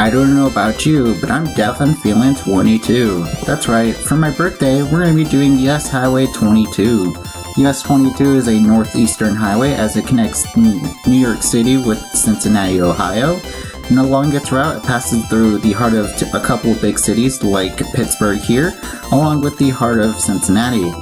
I don't know about you, but I'm definitely feeling 22. That's right, for my birthday, we're going to be doing US Highway 22. US 22 is a northeastern highway as it connects New York City with Cincinnati, Ohio. And along its route, it passes through the heart of a couple of big cities like Pittsburgh here, along with the heart of Cincinnati.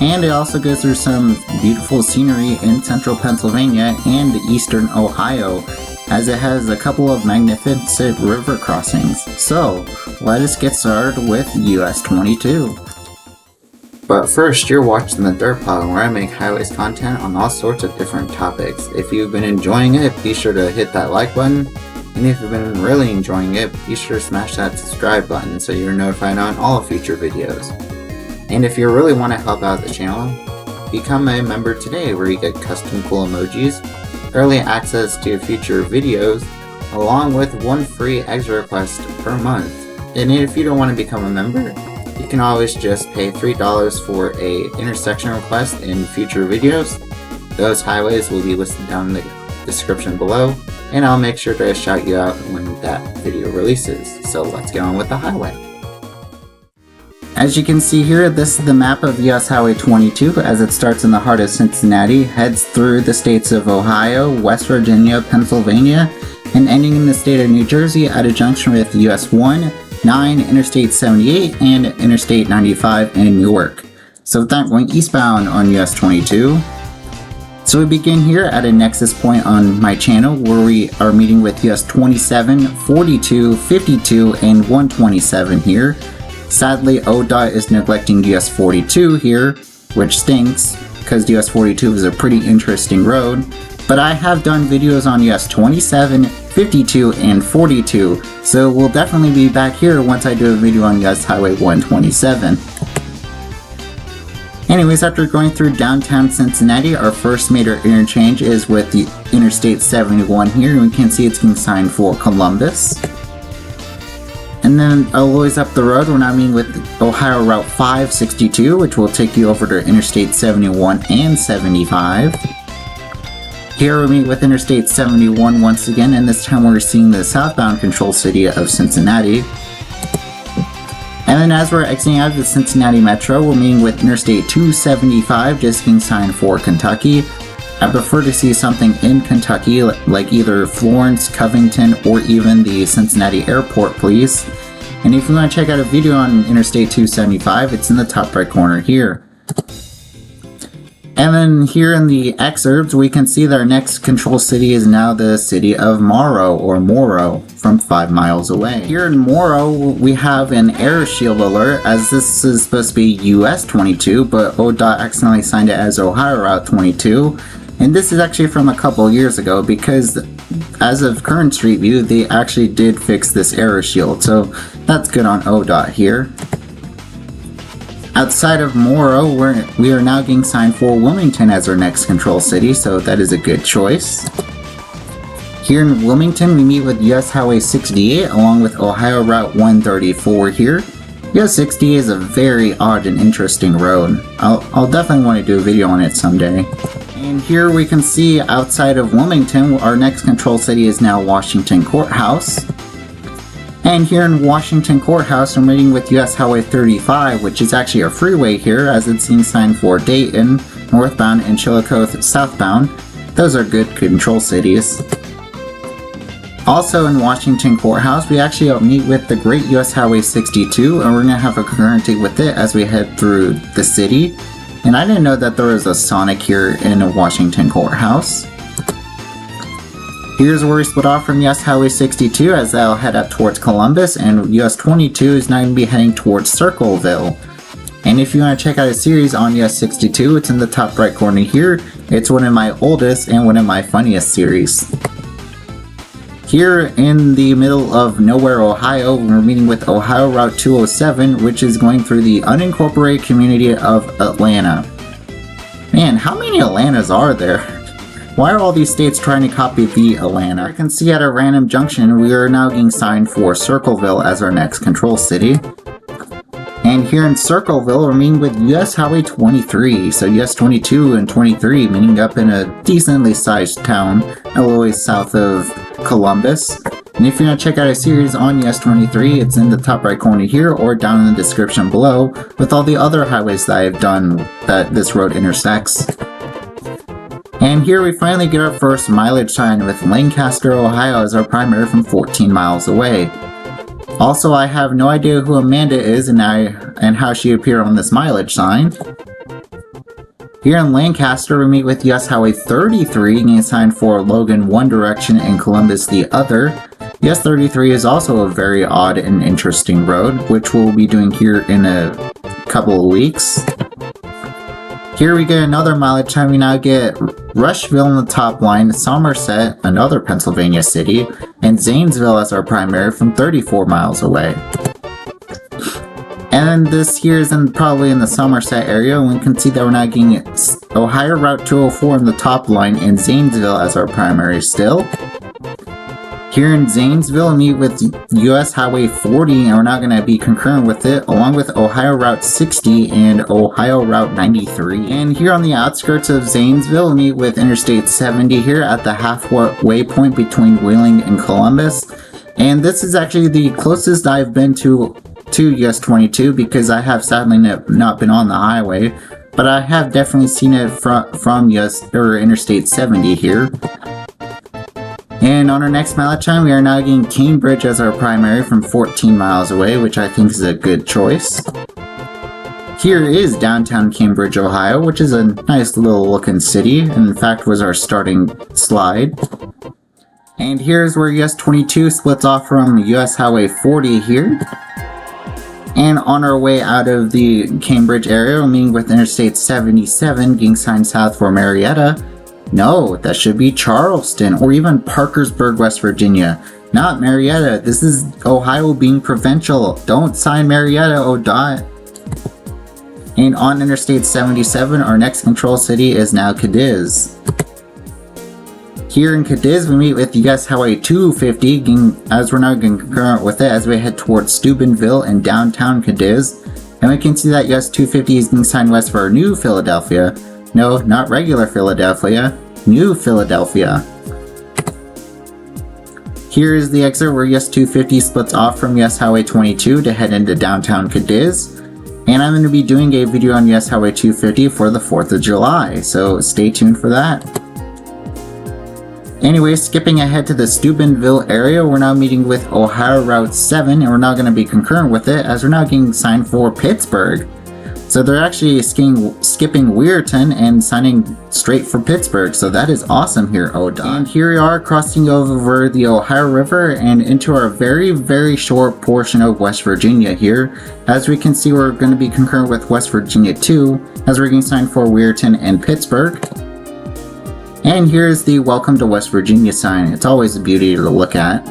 And it also goes through some beautiful scenery in central Pennsylvania and eastern Ohio, as it has a couple of magnificent river crossings. So, let us get started with US 22. But first, you're watching The TheDerpHog, where I make highways content on all sorts of different topics. If you've been enjoying it, be sure to hit that like button. And if you've been really enjoying it, be sure to smash that subscribe button so you're notified on all future videos. And if you really want to help out the channel, become a member today, where you get custom cool emojis, early access to future videos, along with one free extra request per month. And if you don't want to become a member, you can always just pay $3 for a intersection request in future videos. Those highways will be listed down in the description below, and I'll make sure to shout you out when that video releases. So let's get on with the highway. As you can see here, this is the map of US Highway 22 as it starts in the heart of Cincinnati, heads through the states of Ohio, West Virginia, Pennsylvania, and ending in the state of New Jersey at a junction with US 1, 9, Interstate 78, and Interstate 95 in Newark. So with that, going eastbound on US 22. So we begin here at a nexus point on my channel where we are meeting with US 27, 42, 52, and 127 here. Sadly, ODOT is neglecting US 42 here, which stinks, because US 42 is a pretty interesting road. But I have done videos on US 27, 52, and 42, so we'll definitely be back here once I do a video on US Highway 127. Anyways, after going through downtown Cincinnati, our first major interchange is with the Interstate 71 here, and we can see it's being signed for Columbus. And then a ways up the road, we're now meeting with Ohio Route 562, which will take you over to Interstate 71 and 75. Here we meet with Interstate 71 once again, and this time we're seeing the southbound control city of Cincinnati. And then as we're exiting out of the Cincinnati Metro, we're meeting with Interstate 275, just being signed for Kentucky. I prefer to see something in Kentucky, like either Florence, Covington, or even the Cincinnati Airport, please. And if you want to check out a video on Interstate 275, it's in the top right corner here. And then here in the excerpts, we can see that our next control city is now the city of Morrow, from 5 miles away. Here in Morrow, we have an air shield alert, as this is supposed to be US 22, but ODOT accidentally signed it as Ohio Route 22. And this is actually from a couple years ago, because as of current Street View, they actually did fix this error shield, so that's good on ODOT here. Outside of Morrow, we are now getting signed for Wilmington as our next control city, so that is a good choice. Here in Wilmington, we meet with US Highway 68 along with Ohio Route 134 here. US 68 is a very odd and interesting road. I'll definitely want to do a video on it someday. And here we can see outside of Wilmington, our next control city is now Washington Courthouse. And here in Washington Courthouse, we're meeting with US Highway 35, which is actually a freeway here, as it's being signed for Dayton, northbound, and Chillicothe, southbound. Those are good control cities. Also in Washington Courthouse, we actually meet with the Great US Highway 62, and we're going to have a concurrency with it as we head through the city. And I didn't know that there was a Sonic here in Washington Courthouse. Here's where we split off from US Highway 62 as that'll head up towards Columbus, and US 22 is now going to be heading towards Circleville. And if you want to check out a series on US 62, it's in the top right corner here. It's one of my oldest and one of my funniest series. Here in the middle of nowhere, Ohio, we're meeting with Ohio Route 207, which is going through the unincorporated community of Atlanta. Man, how many Atlantas are there? Why are all these states trying to copy the Atlanta? You can see at a random junction, we are now getting signed for Circleville as our next control city. And here in Circleville, we're meeting with US Highway 23, so US 22 and 23 meeting up in a decently sized town, a little ways south of Columbus. And if you want to check out a series on US 23, it's in the top right corner here or down in the description below with all the other highways that I've done that this road intersects. And here we finally get our first mileage sign with Lancaster, Ohio as our primary from 14 miles away. Also, I have no idea who Amanda is and how she appeared on this mileage sign. Here in Lancaster, we meet with US Highway 33, getting assigned for Logan one direction and Columbus the other. US 33 is also a very odd and interesting road, which we'll be doing here in a couple of weeks. Here we get another mileage time. We now get Rushville on the top line, Somerset, another Pennsylvania city, and Zanesville as our primary from 34 miles away. And this here is probably in the Somerset area, and we can see that we're now getting Ohio Route 204 on the top line and Zanesville as our primary still. Here in Zanesville, we meet with US Highway 40, and we're now going to be concurrent with it, along with Ohio Route 60 and Ohio Route 93. And here on the outskirts of Zanesville, we meet with Interstate 70 here at the halfway point between Wheeling and Columbus. And this is actually the closest I've been to US 22 because I have sadly not been on the highway, but I have definitely seen it from Interstate 70 here. And on our next mileage time, we are now getting Cambridge as our primary from 14 miles away, which I think is a good choice. Here is downtown Cambridge, Ohio, which is a nice little looking city, and in fact was our starting slide. And here's where US 22 splits off from US Highway 40 here. And on our way out of the Cambridge area, we're meeting with Interstate 77, getting signed south for Marietta. No, that should be Charleston or even Parkersburg, West Virginia. Not Marietta. This is Ohio being provincial. Don't sign Marietta, ODOT. And on Interstate 77, our next control city is now Cadiz. Here in Cadiz, we meet with US Highway 250, as we're now getting concurrent with it as we head towards Steubenville and downtown Cadiz. And we can see that US 250 is being signed west for New Philadelphia. No, not regular Philadelphia, New Philadelphia. Here is the exit where US 250 splits off from US Highway 22 to head into downtown Cadiz. And I'm going to be doing a video on US Highway 250 for the 4th of July, so stay tuned for that. Anyway, skipping ahead to the Steubenville area, we're now meeting with Ohio Route 7, and we're now going to be concurrent with it as we're now getting signed for Pittsburgh. So they're actually skipping Weirton and signing straight for Pittsburgh, so that is awesome here, ODOT. And here we are crossing over the Ohio River and into our very, very short portion of West Virginia here. As we can see, we're going to be concurrent with West Virginia 2 as we're getting signed for Weirton and Pittsburgh. And here's the Welcome to West Virginia sign. It's always a beauty to look at.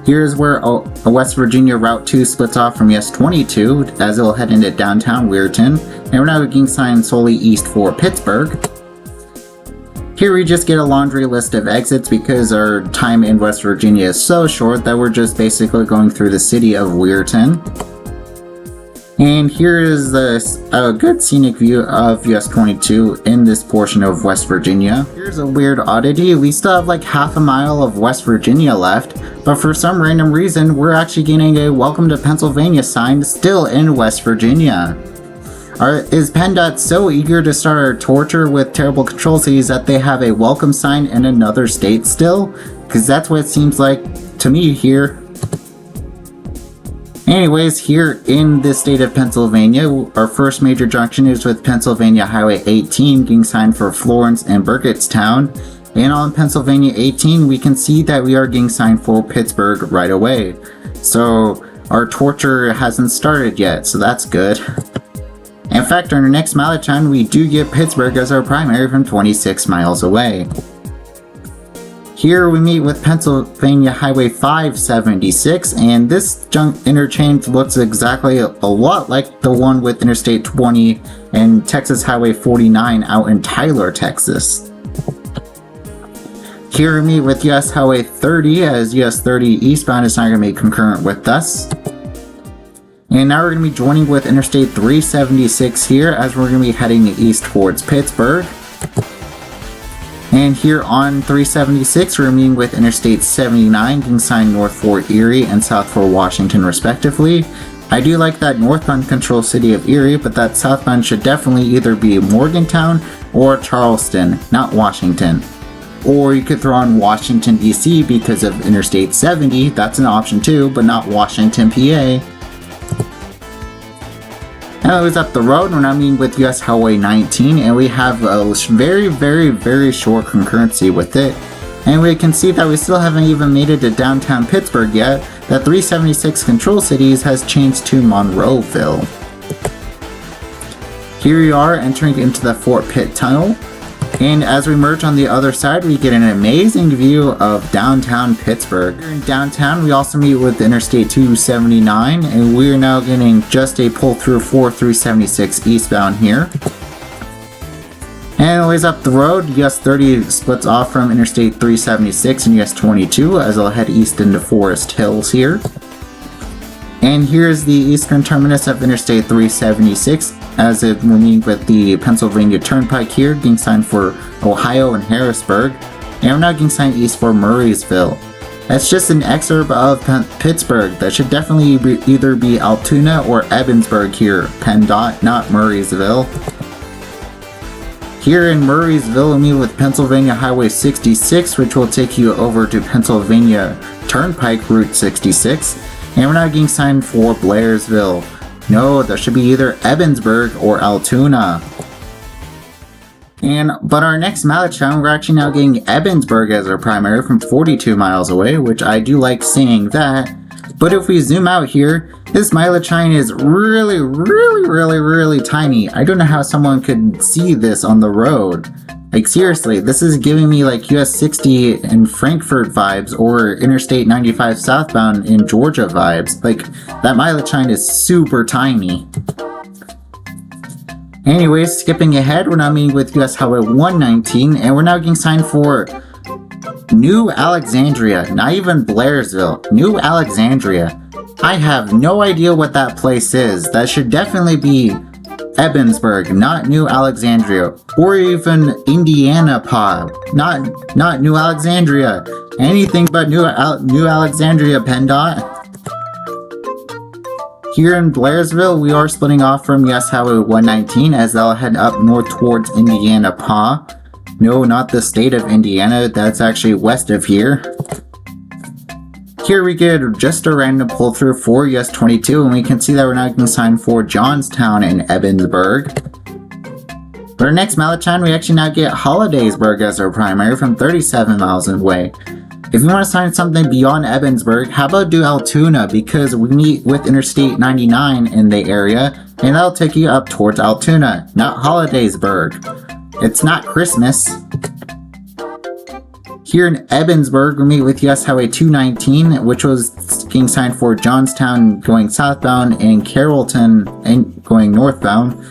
Here's where West Virginia Route 2 splits off from US 22 as it'll head into downtown Weirton. And we're now getting signed solely east for Pittsburgh. Here we just get a laundry list of exits because our time in West Virginia is so short that we're just basically going through the city of Weirton. And here is a good scenic view of US 22 in this portion of West Virginia. Here's a weird oddity. We still have like half a mile of West Virginia left, but for some random reason, we're actually getting a Welcome to Pennsylvania sign still in West Virginia. Is PennDOT so eager to start our torture with terrible control cities that they have a welcome sign in another state still? Because that's what it seems like to me here. Anyways, here in the state of Pennsylvania, our first major junction is with Pennsylvania Highway 18 getting signed for Florence and Burgettstown. And on Pennsylvania 18, we can see that we are getting signed for Pittsburgh right away. So our torture hasn't started yet, so that's good. In fact, on our next mileage time, we do get Pittsburgh as our primary from 26 miles away. Here we meet with Pennsylvania Highway 576, and this interchange looks exactly a lot like the one with Interstate 20 and Texas Highway 49 out in Tyler, Texas. Here we meet with US Highway 30, as US 30 eastbound is not going to be concurrent with us. And now we're going to be joining with Interstate 376 here, as we're going to be heading east towards Pittsburgh. And here on 376, we're meeting with Interstate 79, getting signed north for Erie and south for Washington respectively. I do like that northbound control city of Erie, but that southbound should definitely either be Morgantown or Charleston, not Washington. Or you could throw on Washington, D.C. because of Interstate 70, that's an option too, but not Washington, PA. Now it was up the road, we're now meeting with US Highway 19, and we have a very short concurrency with it. And we can see that we still haven't even made it to downtown Pittsburgh yet. That 376 Control Cities has changed to Monroeville. Here we are entering into the Fort Pitt Tunnel. And as we merge on the other side, we get an amazing view of downtown Pittsburgh. Here in downtown, we also meet with Interstate 279, and we are now getting just a pull through for 376 eastbound here. And always up the road, US 30 splits off from Interstate 376 and US 22 as I'll head east into Forest Hills here. And here's the eastern terminus of Interstate 376 as it will meet with the Pennsylvania Turnpike here, getting signed for Ohio and Harrisburg. And we're now getting signed east for Murraysville. That's just an exurb of Pittsburgh. That should definitely either be Altoona or Ebensburg here. PennDOT, not Murraysville. Here in Murraysville, we'll meet with Pennsylvania Highway 66, which will take you over to Pennsylvania Turnpike Route 66. And we're now getting signed for Blairsville. No, that should be either Ebensburg or Altoona. But our next mileage time, we're actually now getting Ebensburg as our primary from 42 miles away, which I do like seeing that. But if we zoom out here, this mileage line is really tiny. I don't know how someone could see this on the road. Like seriously, this is giving me like US 60 in Frankfurt vibes or Interstate 95 southbound in Georgia vibes. Like that mileage line is super tiny. Anyways, skipping ahead, we're now meeting with US Highway 119 and we're now getting signed for New Alexandria, not even Blairsville, New Alexandria. I have no idea what that place is. That should definitely be Ebensburg, not New Alexandria, or even Indiana Pod, not New Alexandria. Anything but New Alexandria, PennDOT. Here in Blairsville, we are splitting off from US Highway 119 as they'll head up north towards Indiana Pa. No, not the state of Indiana, that's actually west of here. Here we get just a random pull through for US 22 and we can see that we're now getting signed for Johnstown and Ebensburg. For our next mileage time, we actually now get Hollidaysburg as our primary from 37 miles away. If you want to sign something beyond Ebensburg, how about do Altoona, because we meet with Interstate 99 in the area and that'll take you up towards Altoona, not Hollidaysburg. It's not Christmas. Here in Ebensburg, we meet with US Highway 219, which was getting signed for Johnstown going southbound and Carrollton going northbound.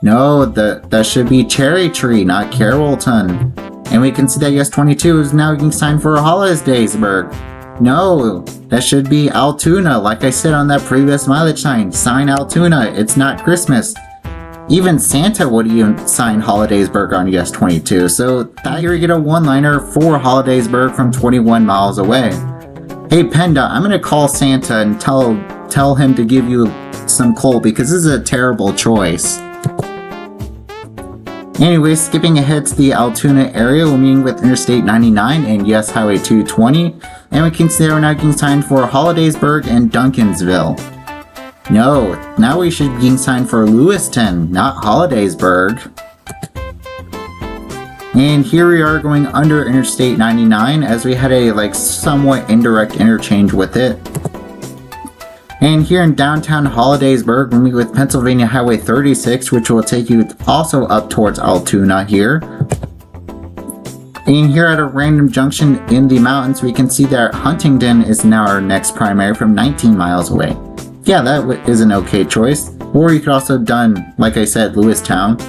No, that should be Cherry Tree, not Carrollton. And we can see that US 22 is now getting signed for Hollidaysburg. No, that should be Altoona, like I said on that previous mileage sign. Sign Altoona, it's not Christmas. Even Santa would even sign Hollidaysburg on US 22, so here we get a one-liner for Hollidaysburg from 21 miles away. Hey PennDOT, I'm gonna call Santa and tell him to give you some coal because this is a terrible choice. Anyway, skipping ahead to the Altoona area, we're meeting with Interstate 99 and US Highway 220, and we can see we're now getting signed for Hollidaysburg and Duncansville. No, now we should be getting signed for Lewiston, not Hollidaysburg. And here we are going under Interstate 99 as we had a somewhat indirect interchange with it. And here in downtown Hollidaysburg, we meet with Pennsylvania Highway 36, which will take you also up towards Altoona here. And here at a random junction in the mountains, we can see that Huntingdon is now our next primary from 19 miles away. Yeah, that is an okay choice. Or you could also have done, like I said, Lewistown.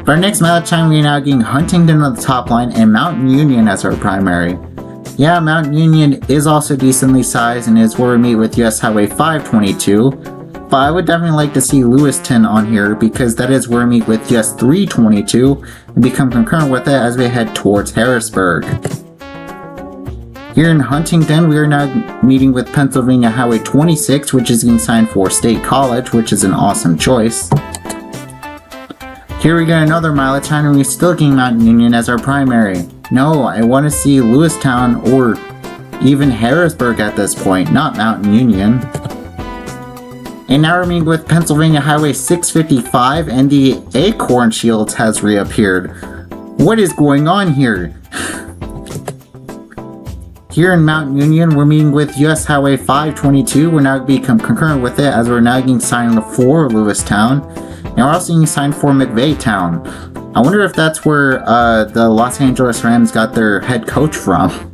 For our next mileage time, we are now getting Huntingdon on the top line and Mountain Union as our primary. Yeah, Mountain Union is also decently sized and is where we meet with US Highway 522. but I would definitely like to see Lewiston on here because that is where we meet with US 322 and become concurrent with it as we head towards Harrisburg. Here in Huntington, we are now meeting with Pennsylvania Highway 26, which is getting signed for State College, which is an awesome choice. Here we got another mileage sign and we're still getting Mount Union as our primary. No, I want to see Lewistown or even Harrisburg at this point, not Mountain Union. And now we're meeting with Pennsylvania Highway 655 and the Acorn Shields has reappeared. What is going on here? Here in Mount Union, we're meeting with US Highway 522. We're now become concurrent with it as we're now getting signed for Lewistown. And we're also getting signed for McVeigh-town. I wonder if that's where the Los Angeles Rams got their head coach from.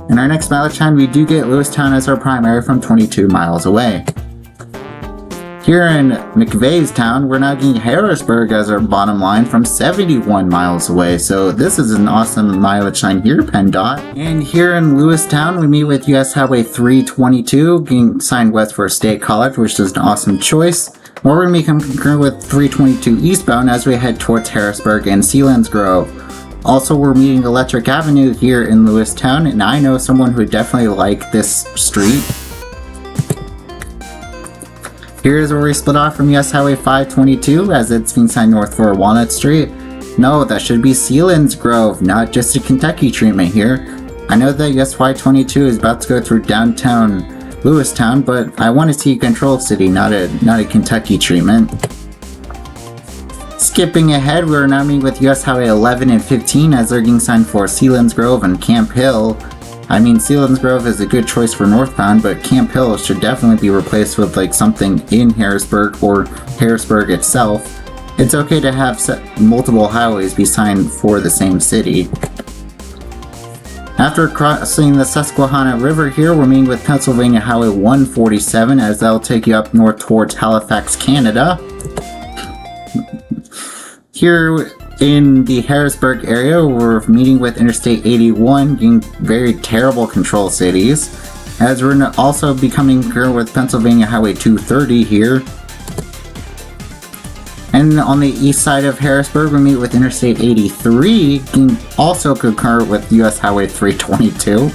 In our next mileage time, we do get Lewistown as our primary from 22 miles away. Here in McVeighstown, we're now getting Harrisburg as our bottom line from 71 miles away. So this is an awesome mileage sign here, PennDOT. And here in Lewistown, we meet with US Highway 322, getting signed west for State College, which is an awesome choice. Or we're going to become concurrent with 322 eastbound as we head towards Harrisburg and Sealands Also, we're meeting Electric Avenue here in Lewistown, and I know someone who would definitely like this street. Here's where we split off from US Highway 522 as it's being signed north for Walnut Street. No, that should be Sealands Grove, not just a Kentucky treatment here. I know that US 522 is about to go through downtown Lewistown, but I want to see Control City, not a Kentucky treatment. Skipping ahead, we're now meeting with US Highway 11 and 15 as they're getting signed for Sealands Grove and Camp Hill. I mean, Sealands Grove is a good choice for northbound, but Camp Hill should definitely be replaced with like something in Harrisburg or Harrisburg itself. It's okay to have multiple highways be signed for the same city. After crossing the Susquehanna River here, we're meeting with Pennsylvania Highway 147 as that'll take you up north towards Halifax, Canada. Here in the Harrisburg area, we're meeting with Interstate 81, getting very terrible control cities, as we're also becoming concurrent with Pennsylvania Highway 230 here. And on the east side of Harrisburg, we meet with Interstate 83, getting also concurrent with US Highway 322.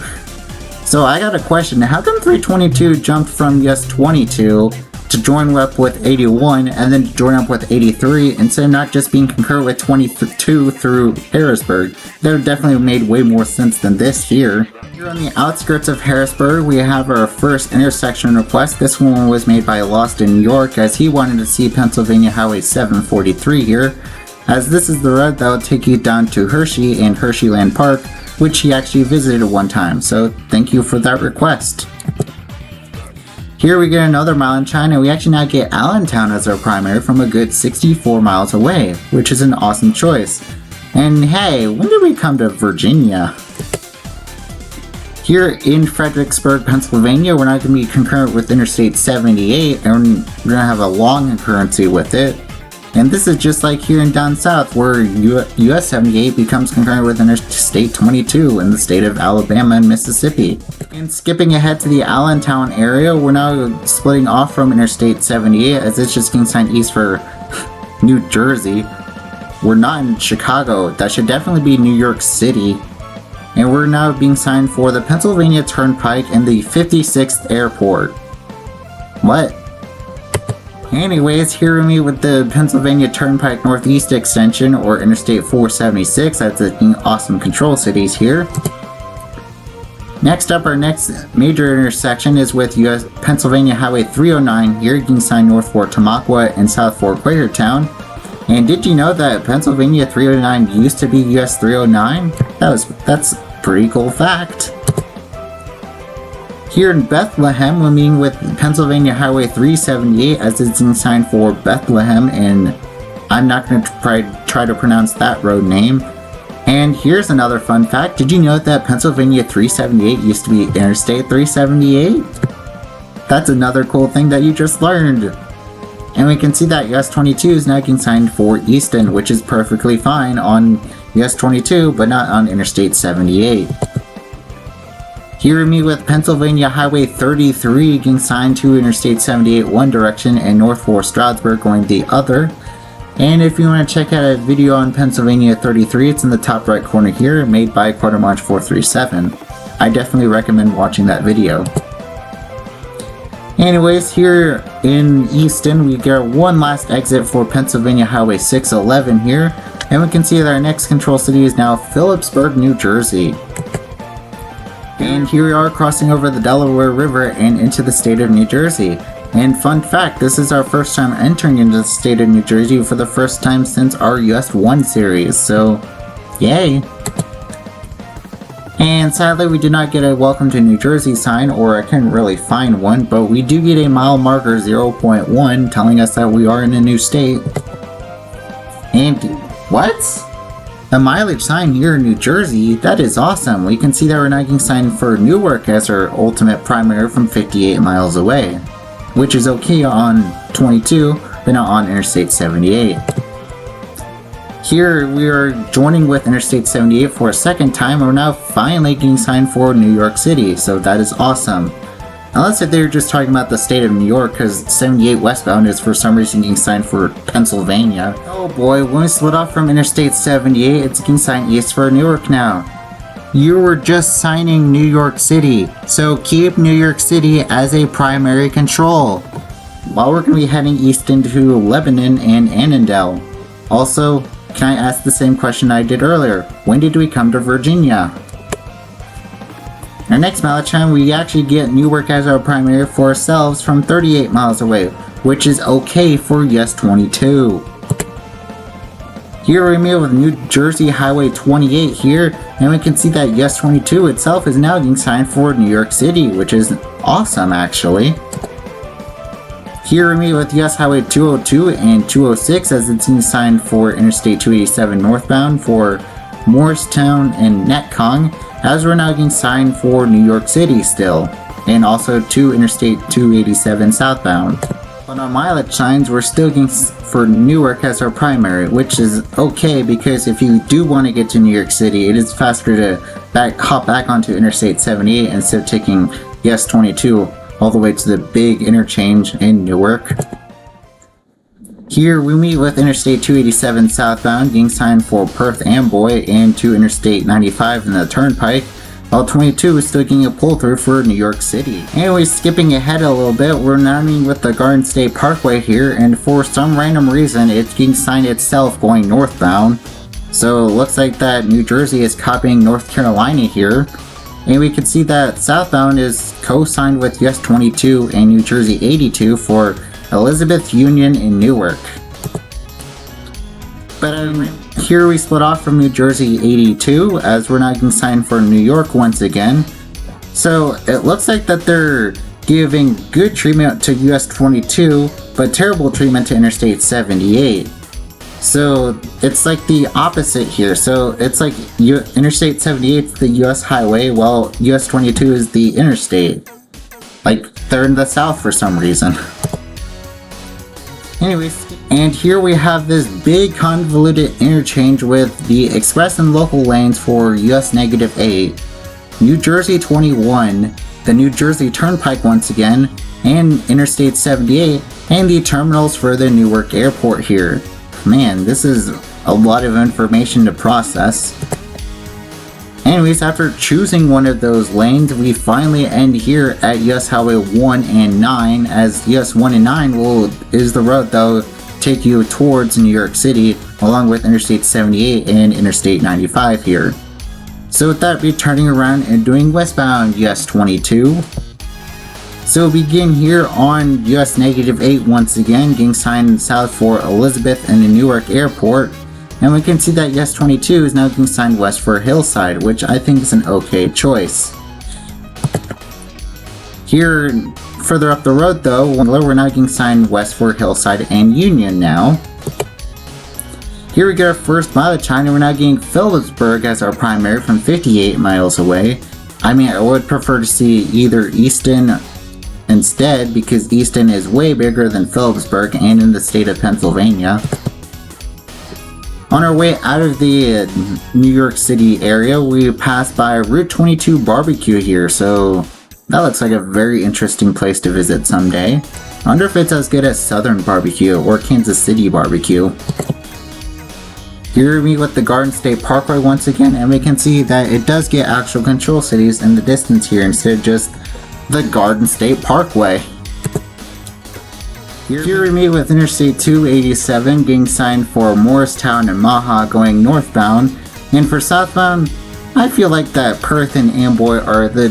So I got a question, how come 322 jumped from US 22 to join up with 81 and then join up with 83 instead of not just being concurrent with 22 through Harrisburg? That would definitely have made way more sense than this here. Here on the outskirts of Harrisburg, we have our first intersection request. This one was made by Lost in New York as he wanted to see Pennsylvania Highway 743 here, as this is the road that will take you down to Hershey and Hersheyland Park, which he actually visited one time, so thank you for that request. Here we get another mile in China, and we actually now get Allentown as our primary from a good 64 miles away, which is an awesome choice. And hey, when did we come to Virginia? Here in Fredericksburg, Pennsylvania, we're not going to be concurrent with Interstate 78, and we're going to have a long concurrency with it. And this is just like here in down south, where US 78 becomes concurrent with Interstate 22 in the state of Alabama and Mississippi. And skipping ahead to the Allentown area, we're now splitting off from Interstate 78 as it's just getting signed east for New Jersey. We're not in Chicago, that should definitely be New York City. And we're now being signed for the Pennsylvania Turnpike and the 56th Airport. What? Anyways, here we meet with the Pennsylvania Turnpike Northeast Extension, or Interstate 476. That's the awesome control cities here. Next up, our next major intersection is with Pennsylvania Highway 309 here, getting signed north for Tamaqua and south for Quakertown. And did you know that Pennsylvania 309 used to be US 309? That's a pretty cool fact. Here in Bethlehem, we're meeting with Pennsylvania Highway 378 as it's in sign for Bethlehem, and I'm not going to try to pronounce that road name. And here's another fun fact. Did you know that Pennsylvania 378 used to be Interstate 378? That's another cool thing that you just learned. And we can see that US 22 is now getting signed for Easton, which is perfectly fine on US 22, but not on Interstate 78. Here we meet with Pennsylvania Highway 33 getting signed to Interstate 78 one direction and North for Stroudsburg going the other. And if you want to check out a video on Pennsylvania 33, it's in the top right corner here, made by Quartermarch 437. I definitely recommend watching that video. Anyways, here in Easton, we get one last exit for Pennsylvania Highway 611 here, and we can see that our next control city is now Phillipsburg, New Jersey. And here we are crossing over the Delaware River and into the state of New Jersey. And fun fact, this is our first time entering into the state of New Jersey for the first time since our US 1 series, so yay! And sadly we did not get a welcome to New Jersey sign, or I couldn't really find one, but we do get a mile marker 0.1 telling us that we are in a new state. And what? A mileage sign here in New Jersey? That is awesome. We can see that we're now getting signed for Newark as our ultimate primary from 58 miles away, which is okay on 22, but not on Interstate 78. Here we are joining with Interstate 78 for a second time, and we're now finally getting signed for New York City, so that is awesome. Unless if they were just talking about the state of New York, because 78 westbound is for some reason getting signed for Pennsylvania. Oh boy, when we split off from Interstate 78, it's getting signed east for Newark now. You were just signing New York City, so keep New York City as a primary control. While we're going to be heading east into Lebanon and Annandale. Also, can I ask the same question I did earlier? When did we come to Virginia? Our next mileage time, we actually get Newark as our primary for ourselves from 38 miles away, which is okay for US 22. Here we meet with New Jersey Highway 28 here, and we can see that US 22 itself is now getting signed for New York City, which is awesome actually. Here we meet with US Highway 202 and 206 as it's being signed for Interstate 287 northbound for Morristown and Netcong, as we're now getting signed for New York City still, and also to Interstate 287 southbound. But on mileage signs, we're still getting for Newark as our primary, which is okay because if you do want to get to New York City, it is faster to hop back onto Interstate 78 instead of taking US 22 all the way to the big interchange in Newark. Here we meet with Interstate 287 southbound getting signed for Perth Amboy and to Interstate 95 in the Turnpike, while 22 is still getting a pull through for New York City. Anyways, skipping ahead a little bit, we're now meeting with the Garden State Parkway here, and for some random reason it's getting signed itself going northbound. So it looks like that New Jersey is copying North Carolina here. And we can see that southbound is co-signed with US 22 and New Jersey 82 for Elizabeth, Union, and Newark. But here we split off from New Jersey 82 as we're now getting signed for New York once again. So it looks like that they're giving good treatment to US 22, but terrible treatment to Interstate 78. So it's like the opposite here. So it's like Interstate 78 is the US highway, while US 22 is the interstate. Like they're in the south for some reason. Anyways, and here we have this big convoluted interchange with the express and local lanes for US -8, New Jersey 21, the New Jersey Turnpike once again, and Interstate 78, and the terminals for the Newark Airport here. Man, this is a lot of information to process. Anyways, after choosing one of those lanes, we finally end here at US Highway 1 and 9, as US 1 and 9 is the road that will take you towards New York City, along with Interstate 78 and Interstate 95 here. So with that, we're turning around and doing westbound US 22. So we begin here on US -8 once again, getting signed south for Elizabeth and the Newark Airport. And we can see that US 22 is now getting signed west for Hillside, which I think is an okay choice. Here, further up the road though, we're now getting signed west for Hillside and Union now. Here we get our first mileage time, and we're now getting Phillipsburg as our primary from 58 miles away. I mean, I would prefer to see either Easton instead, because Easton is way bigger than Phillipsburg and in the state of Pennsylvania. On our way out of the New York City area, we passed by Route 22 barbecue here, so that looks like a very interesting place to visit someday. I wonder if it's as good as Southern barbecue or Kansas City barbecue. Here we meet with the Garden State Parkway once again, and we can see that it does get actual control cities in the distance here instead of just the Garden State Parkway. Here we meet with Interstate 287 getting signed for Morristown and Maha going northbound, and for southbound, I feel like that Perth and Amboy are the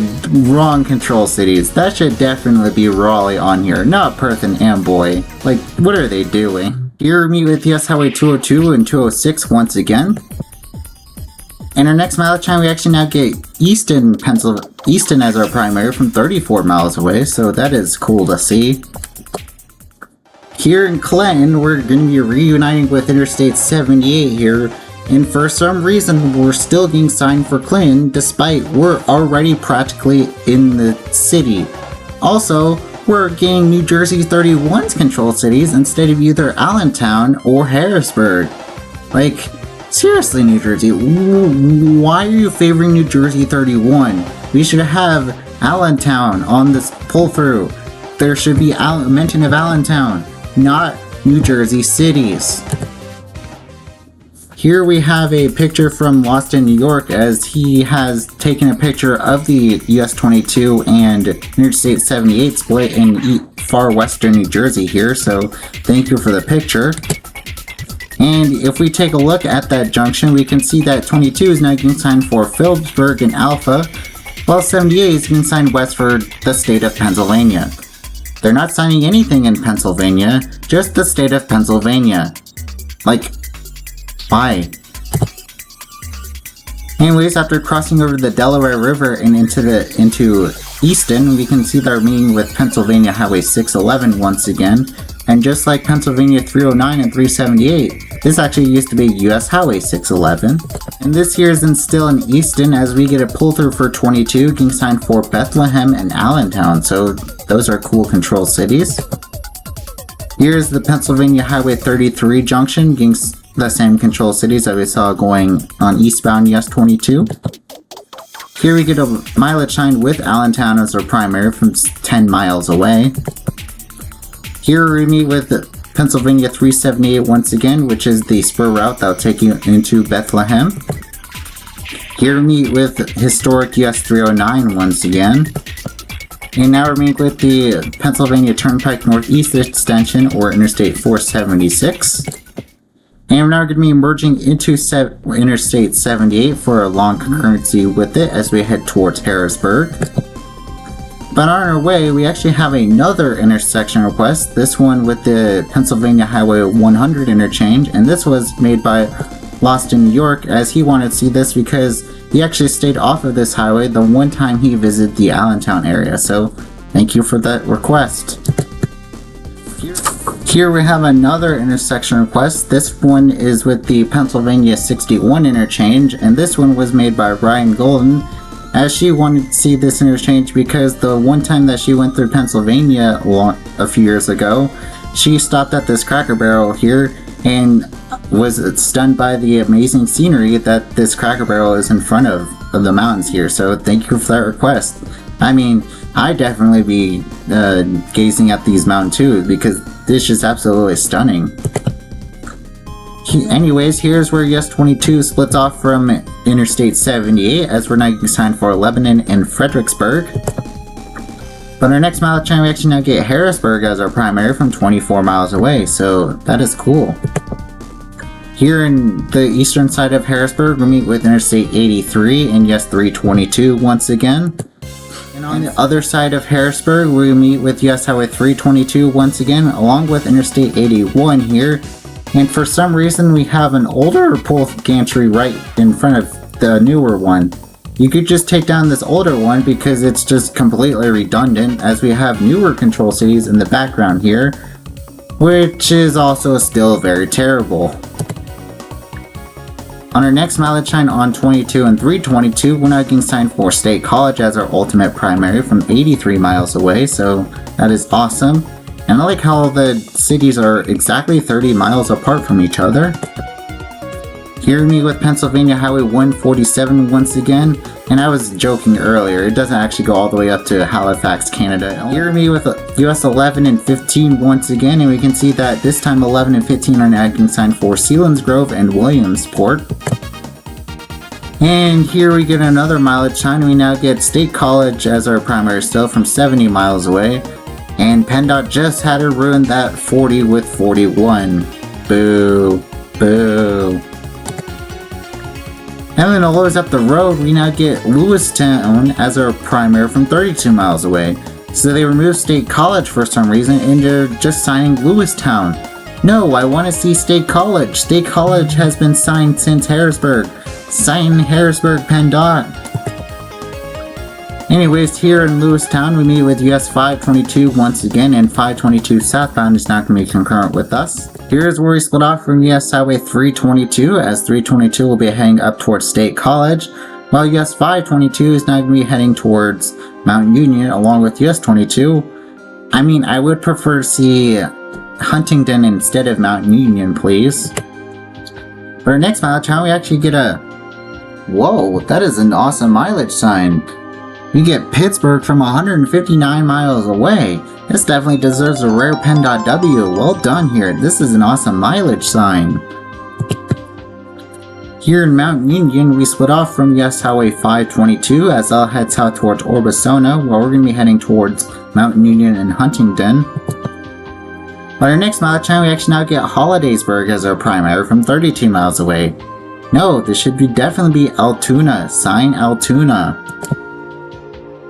wrong control cities. That should definitely be Raleigh on here, not Perth and Amboy. Like, what are they doing? Here we meet with US Highway 202 and 206 once again. And our next mileage time, we actually now get Easton as our primary from 34 miles away, so that is cool to see. Here in Clinton, we're going to be reuniting with Interstate 78 here, and for some reason we're still getting signed for Clinton despite we're already practically in the city. Also, we're getting New Jersey 31's control cities instead of either Allentown or Harrisburg. Like, seriously, New Jersey, why are you favoring New Jersey 31? We should have Allentown on this pull-through. There should be a mention of Allentown, not New Jersey cities. Here we have a picture from Lost in New York as he has taken a picture of the US 22 and Interstate 78 split in far western New Jersey here, so thank you for the picture. And if we take a look at that junction, we can see that 22 is now getting signed for Phillipsburg and Alpha, while 78 is being signed west for the state of Pennsylvania. They're not signing anything in Pennsylvania, just the state of Pennsylvania. Like, why? Anyways, after crossing over the Delaware River and into Easton, we can see that we're meeting with Pennsylvania Highway 611 once again. And just like Pennsylvania 309 and 378, this actually used to be US Highway 611. And this here is still in Easton as we get a pull through for 22, getting signed for Bethlehem and Allentown, so those are cool control cities. Here's the Pennsylvania Highway 33 junction, getting the same control cities that we saw going on eastbound US 22. Here we get a mileage sign with Allentown as our primary from 10 miles away. Here we meet with Pennsylvania 378 once again, which is the spur route that'll take you into Bethlehem. Here we meet with historic US 309 once again. And now we're meeting with the Pennsylvania Turnpike Northeast Extension, or Interstate 476. And we're now going to be merging into Interstate 78 for a long concurrency with it as we head towards Harrisburg. But on our way, we actually have another intersection request, this one with the Pennsylvania Highway 100 interchange, and this was made by Lost in New York, as he wanted to see this because he actually stayed off of this highway the one time he visited the Allentown area, so thank you for that request. Here we have another intersection request. This one is with the Pennsylvania 61 interchange, and this one was made by Ryan Golden, as she wanted to see this interchange because the one time that she went through Pennsylvania a few years ago, she stopped at this Cracker Barrel here and was stunned by the amazing scenery that this Cracker Barrel is in front of the mountains here, so thank you for that request. I mean, I'd definitely be gazing at these mountains too, because this is absolutely stunning. Anyways, here's where US 22 splits off from Interstate 78 as we're now getting signed for Lebanon and Fredericksburg. But our next mileage time, we actually now get Harrisburg as our primary from 24 miles away, so that is cool. Here in the eastern side of Harrisburg, we meet with Interstate 83 and US 322 once again. And on the other side of Harrisburg, we meet with US Highway 322 once again, along with Interstate 81 here. And for some reason, we have an older pull gantry right in front of the newer one. You could just take down this older one because it's just completely redundant, as we have newer control cities in the background here, which is also still very terrible. On our next mileage sign on 22 and 322, we're now getting signed for State College as our ultimate primary from 83 miles away, so that is awesome. And I like how the cities are exactly 30 miles apart from each other. Here we meet with Pennsylvania Highway 147 once again, and I was joking earlier, it doesn't actually go all the way up to Halifax, Canada. Here we meet with US 11 and 15 once again, and we can see that this time 11 and 15 are now getting signed for Selinsgrove and Williamsport. And here we get another mileage sign. We now get State College as our primary still from 70 miles away, and PennDOT just had to ruin that 40 with 41. Boo. Boo. And then always up the road, we now get Lewistown as our primary from 32 miles away. So they removed State College for some reason, and they're just signing Lewistown. No, I want to see State College. State College has been signed since Harrisburg. Sign Harrisburg, PennDOT. Anyways, here in Lewistown, we meet with US 522 once again, and 522 southbound is not going to be concurrent with us. Here's where we split off from US Highway 322, as 322 will be heading up towards State College, while US 522 is now going to be heading towards Mount Union along with US 22. I mean, I would prefer to see Huntington instead of Mount Union, please. For our next mileage, how we actually get a... Whoa, that is an awesome mileage sign. We get Pittsburgh from 159 miles away. This definitely deserves a rare PennDOT W. Well done here. This is an awesome mileage sign. Here in Mount Union, we split off from US Highway 522 as I'll head south towards Orbisona, while we're going to be heading towards Mount Union and Huntington. By our next mileage time, we actually now get Hollidaysburg as our primary from 32 miles away. No, this should definitely be Altoona. Sign Altoona.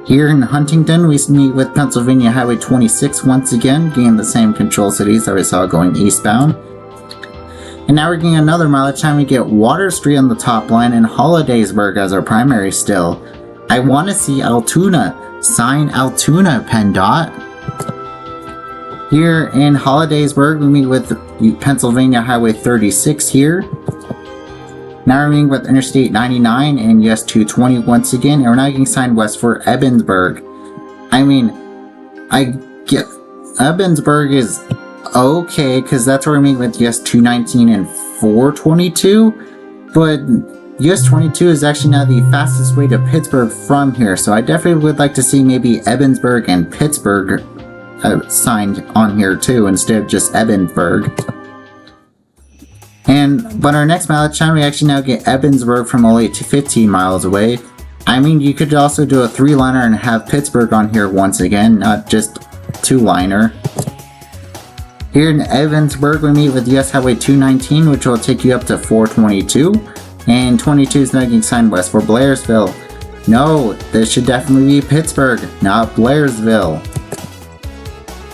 Here in Huntington, we meet with Pennsylvania Highway 26 once again, getting the same control cities that we saw going eastbound. And now we're getting another mileage time. We get Water Street on the top line and Hollidaysburg as our primary still. I want to see Altoona. Sign Altoona, PennDOT. Here in Hollidaysburg, we meet with Pennsylvania Highway 36 here. Now we're meeting with Interstate 99 and US 220 once again, and we're now getting signed west for Ebensburg. I mean, I get Ebensburg is okay, because that's where we're meeting with US 219 and 422, but US 22 is actually now the fastest way to Pittsburgh from here, so I definitely would like to see maybe Ebensburg and Pittsburgh signed on here too, instead of just Ebensburg. But our next mileage time, we actually now get Ebensburg from only 15 miles away. I mean, you could also do a 3-liner and have Pittsburgh on here once again, not just 2-liner. Here in Ebensburg, we meet with US Highway 219, which will take you up to 422, and 22 is now getting signed west for Blairsville. No, this should definitely be Pittsburgh, not Blairsville.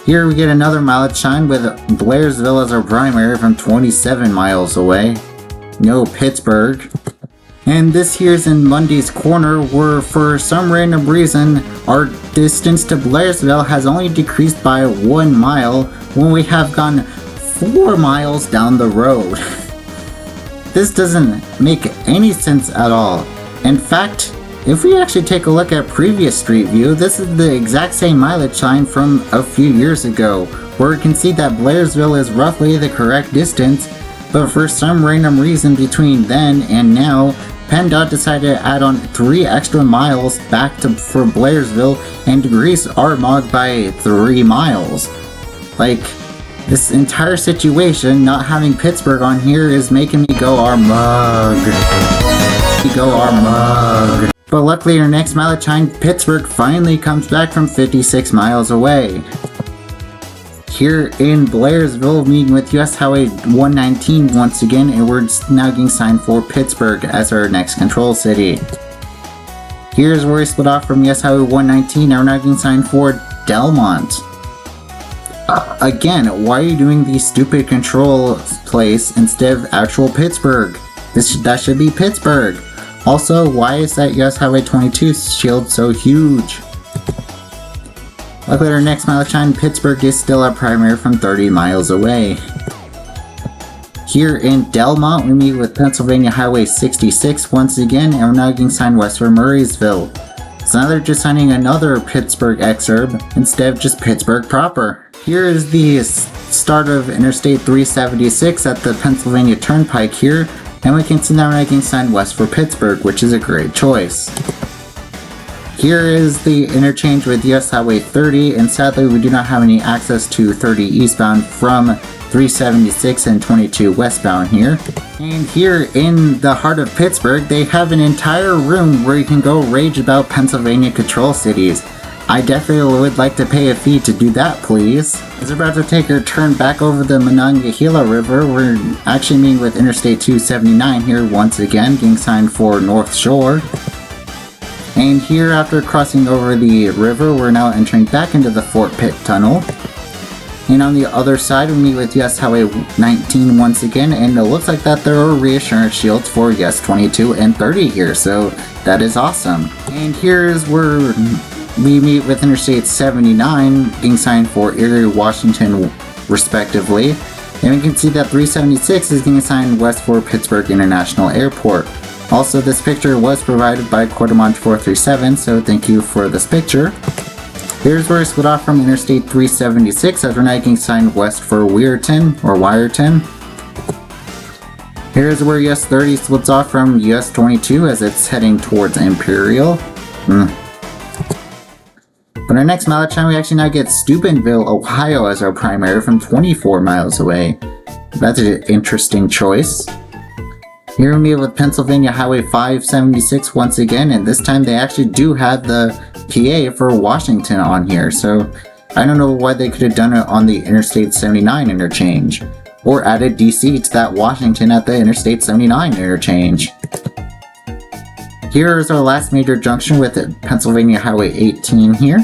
Here we get another mileage sign with Blairsville as our primary from 27 miles away. No, Pittsburgh. And this here's in Mundy's Corner, where for some random reason our distance to Blairsville has only decreased by 1 mile when we have gone 4 miles down the road. This doesn't make any sense at all. In fact, if we actually take a look at previous Street View, this is the exact same mileage sign from a few years ago, where we can see that Blairsville is roughly the correct distance, but for some random reason between then and now, PennDOT decided to add on 3 extra miles back for Blairsville and decrease Armagh by 3 miles. Like, this entire situation, not having Pittsburgh on here, is making me go Armagh. Go Armagh. But luckily our next mileage time, Pittsburgh finally comes back from 56 miles away. Here in Blairsville, meeting with US Highway 119 once again, and we're now getting signed for Pittsburgh as our next control city. Here's where we split off from US Highway 119, and we're now getting signed for Delmont. Again, why are you doing the stupid control place instead of actual Pittsburgh? That should be Pittsburgh. Also, why is that US Highway 22 shield so huge? Luckily, our next mileage time, Pittsburgh is still our primary from 30 miles away. Here in Delmont, we meet with Pennsylvania Highway 66 once again, and we're now getting signed west for Murraysville. So now they're just signing another Pittsburgh exurb instead of just Pittsburgh proper. Here is the start of Interstate 376 at the Pennsylvania Turnpike here. And we can see now making sign west for Pittsburgh, which is a great choice. Here is the interchange with US Highway 30, and sadly we do not have any access to 30 eastbound from 376 and 22 westbound here. And here in the heart of Pittsburgh, they have an entire room where you can go rage about Pennsylvania control cities. I definitely would like to pay a fee to do that, please. As we're about to take our turn back over the Monongahela River, we're actually meeting with Interstate 279 here once again, getting signed for North Shore. And here, after crossing over the river, we're now entering back into the Fort Pitt Tunnel. And on the other side, we meet with US Highway 19 once again, and it looks like that there are reassurance shields for US 22 and 30 here, so that is awesome. And here's where we meet with Interstate 79, being signed for Erie, Washington, respectively. And we can see that 376 is getting signed west for Pittsburgh International Airport. Also, this picture was provided by Quartermont 437, so thank you for this picture. Here's where we split off from Interstate 376 as we're now getting signed west for Wyerton. Here's where US 30 splits off from US 22 as it's heading towards Imperial. But our next mileage time, we actually now get Steubenville, Ohio as our primary from 24 miles away. That's an interesting choice. Here we meet with Pennsylvania Highway 576 once again, and this time they actually do have the PA for Washington on here, so I don't know why they could have done it on the Interstate 79 interchange, or added DC to that Washington at the Interstate 79 interchange. Here is our last major junction with Pennsylvania Highway 18 here.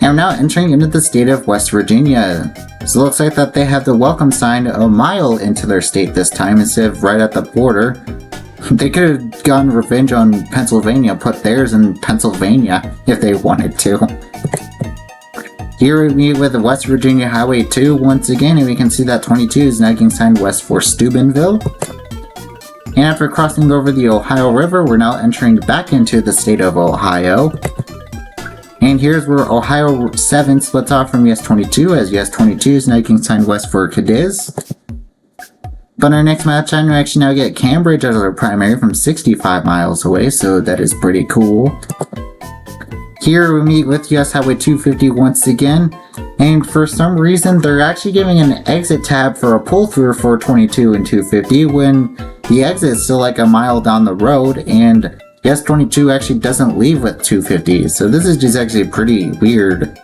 And we're now entering into the state of West Virginia. So it looks like that they have the welcome sign a mile into their state this time instead of right at the border. They could have gotten revenge on Pennsylvania, put theirs in Pennsylvania if they wanted to. Here we meet with the West Virginia Highway 2 once again, and we can see that 22 is now getting signed west for Steubenville. And after crossing over the Ohio River, we're now entering back into the state of Ohio. And here's where Ohio 7 splits off from US 22, as US 22 is now getting signed west for Cadiz. But our next match time, we actually now get Cambridge as our primary from 65 miles away, so that is pretty cool. Here we meet with US Highway 250 once again, and for some reason they're actually giving an exit tab for a pull-through for 22 and 250 when the exit is still like a mile down the road, and US 22 actually doesn't leave with 250, so this is just actually pretty weird.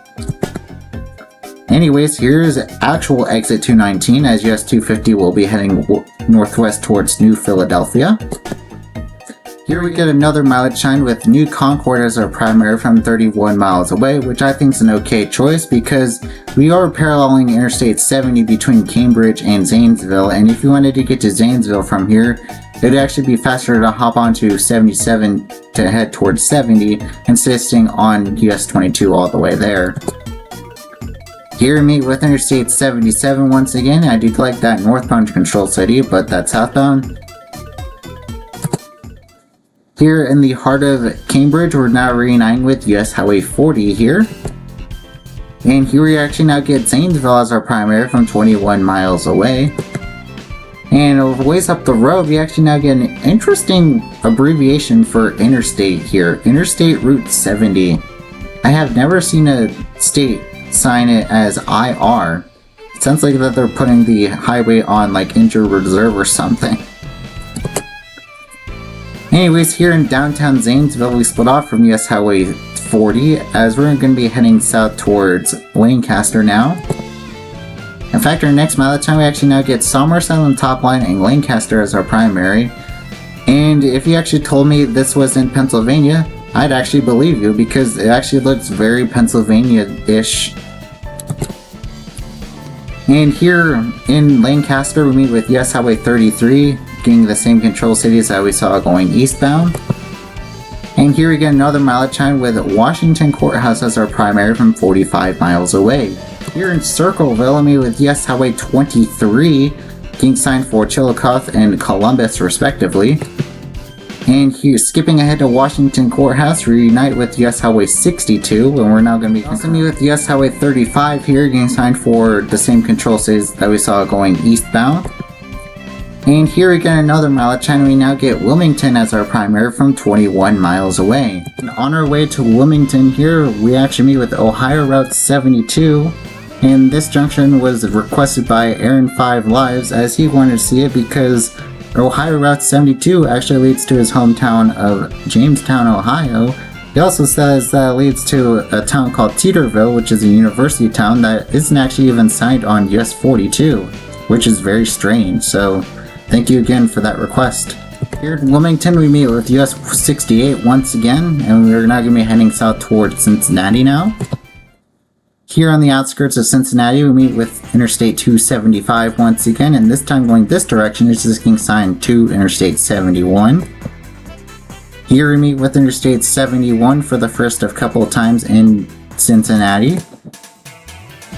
Anyways, here's actual exit 219 as US 250 will be heading northwest towards New Philadelphia. Here we get another mileage sign with New Concord as our primary from 31 miles away, which I think is an okay choice because we are paralleling Interstate 70 between Cambridge and Zanesville, and if you wanted to get to Zanesville from here, it'd actually be faster to hop onto 77 to head towards 70 instead of staying on US 22 all the way there. Here we meet with Interstate 77 once again. I do like that northbound control city, but that's southbound. Here in the heart of Cambridge, we're now reuniting with US Highway 40 here. And here we actually now get Zanesville as our primary from 21 miles away. And a ways up the road, we actually now get an interesting abbreviation for interstate here. Interstate Route 70. I have never seen a state sign it as IR. It sounds like that they're putting the highway on like injured reserve or something. Anyways, here in downtown Zanesville, we split off from US Highway 40 as we're going to be heading south towards Lancaster now. In fact, our next mileage time, we actually now get Somerset on the top line and Lancaster as our primary. And if you actually told me this was in Pennsylvania, I'd actually believe you because it actually looks very Pennsylvania-ish. And here in Lancaster, we meet with US Highway 33, getting the same control cities that we saw going eastbound. And here we get another mileage time with Washington Courthouse as our primary from 45 miles away. Here in Circleville, we meet with US Highway 23, getting signed for Chillicothe and Columbus respectively. And here, skipping ahead to Washington Courthouse, we reunite with US Highway 62, and we're now going to be continuing with US Highway 35 here, getting signed for the same control cities that we saw going eastbound. And here we get another mileage, and we now get Wilmington as our primary from 21 miles away. And on our way to Wilmington here, we actually meet with Ohio Route 72. And this junction was requested by Aaron 5 Lives, as he wanted to see it because Ohio Route 72 actually leads to his hometown of Jamestown, Ohio. He also says that it leads to a town called Teeterville, which is a university town that isn't actually even signed on US 42, which is very strange, so thank you again for that request. Here in Wilmington, we meet with US 68 once again, and we're now going to be heading south towards Cincinnati now. Here on the outskirts of Cincinnati, we meet with Interstate 275 once again, and this time going this direction is just being signed to Interstate 71. Here we meet with Interstate 71 for the first of couple of times in Cincinnati.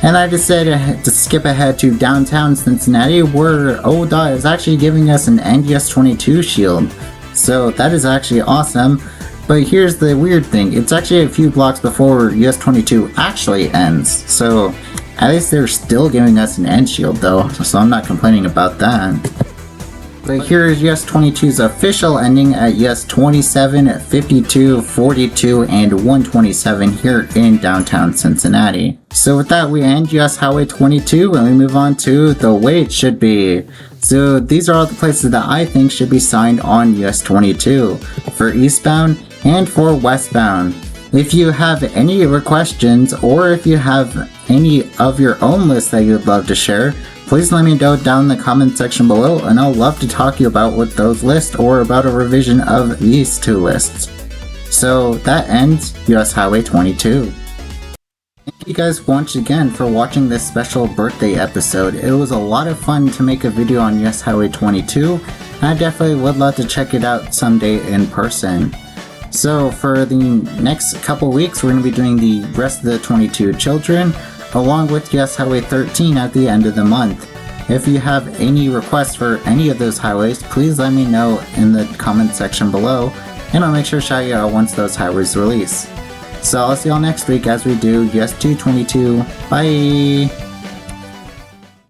And I decided to skip ahead to downtown Cincinnati, where ODOT is actually giving us an NDS 22 shield. So that is actually awesome. But here's the weird thing, it's actually a few blocks before US 22 actually ends. So at least they're still giving us an end shield though, so I'm not complaining about that. But here is US 22's official ending at US 27, 52, 42, and 127 here in downtown Cincinnati. So with that, we end US Highway 22 and we move on to the way it should be. So these are all the places that I think should be signed on US 22 for eastbound and for westbound. If you have any questions or if you have any of your own lists that you'd love to share, please let me know down in the comment section below, and I'll love to talk to you about what those lists or about a revision of these two lists. So that ends US Highway 22. Thank you guys once again for watching this special birthday episode. It was a lot of fun to make a video on US Highway 22, and I definitely would love to check it out someday in person. So for the next couple weeks, we're going to be doing the rest of the 22 children, along with US Highway 13 at the end of the month. If you have any requests for any of those highways, please let me know in the comment section below, and I'll make sure to shout you out once those highways release. So I'll see y'all next week as we do US 222. Bye!